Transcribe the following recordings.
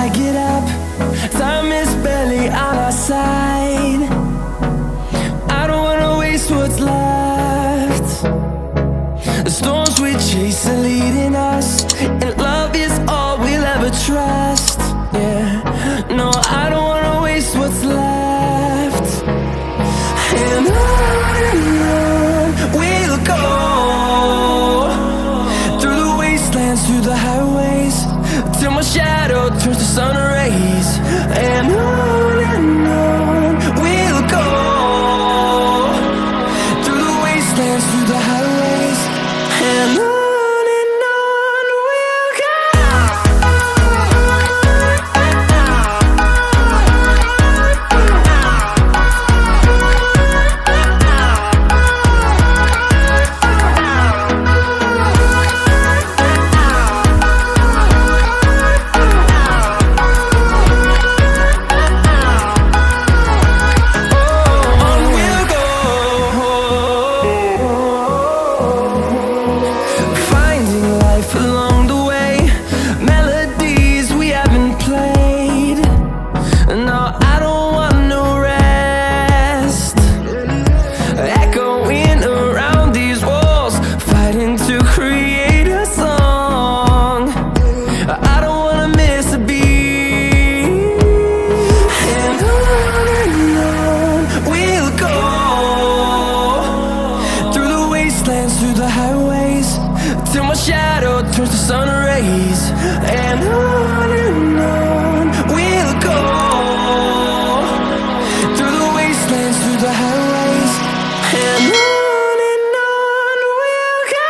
I get up, time is barely on our side. I don't wanna waste what's left. The storms we chase are leading us, and love is all we'll ever trust. Yeah, no, I don't wanna waste what's left. And on we'll go, through the wastelands, through the highways, till my shadow turns to sun rays. And on we'll go, through the wastelands, through the highways, and on. Through the highways, till my shadow turns to sun rays. And on we'll go, through the wastelands, through the highways, and on we'll go.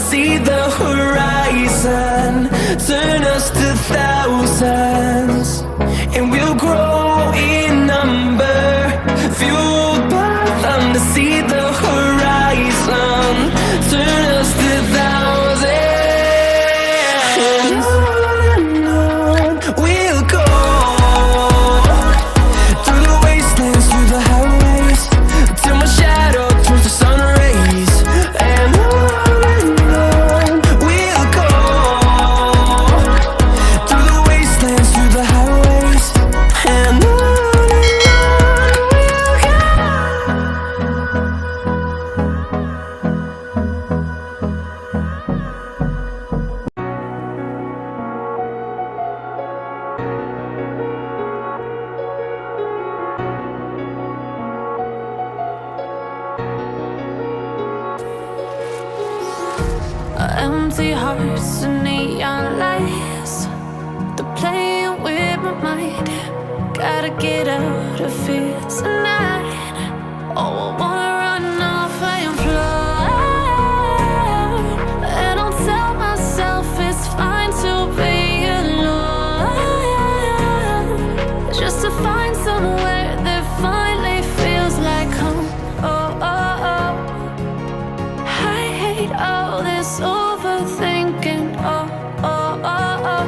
See the horizon, turn us to thousands, and we'll grow in number, fueled by them to see the horizon, turn us to thousands. And on we'll go, through the wastelands, through the highways, till my shadow turns to sun rays. And empty hearts and neon lights, they're playing with my mind. Gotta get out of here tonight. Oh, I wanna run off and fly, and I'll tell myself it's fine to be alone, just to find somewhere that finally feels like home. Oh, oh, oh. I hate all this overthinking. Oh, oh, oh, oh.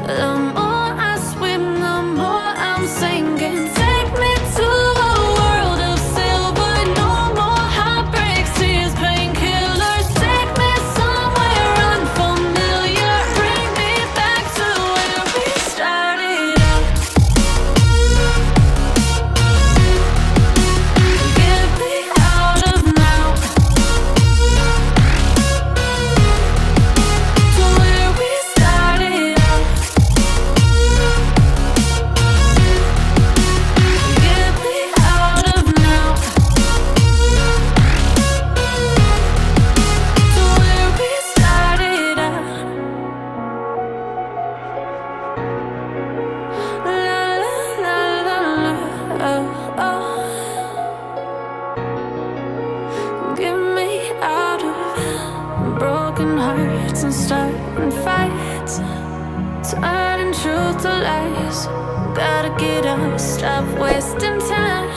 The more I swim, the more I'm sinking. Take me to a world of silver. No more heartbreaks, tears, painkillers. Take me somewhere unfamiliar. Bring me back to where we started out. Get me out of now, to where we started out. Get me out of now, to where we started out. La la la la la, oh, oh. Get me out of broken hearts and starting fights, turning truth to lies. Gotta get up, stop wasting time.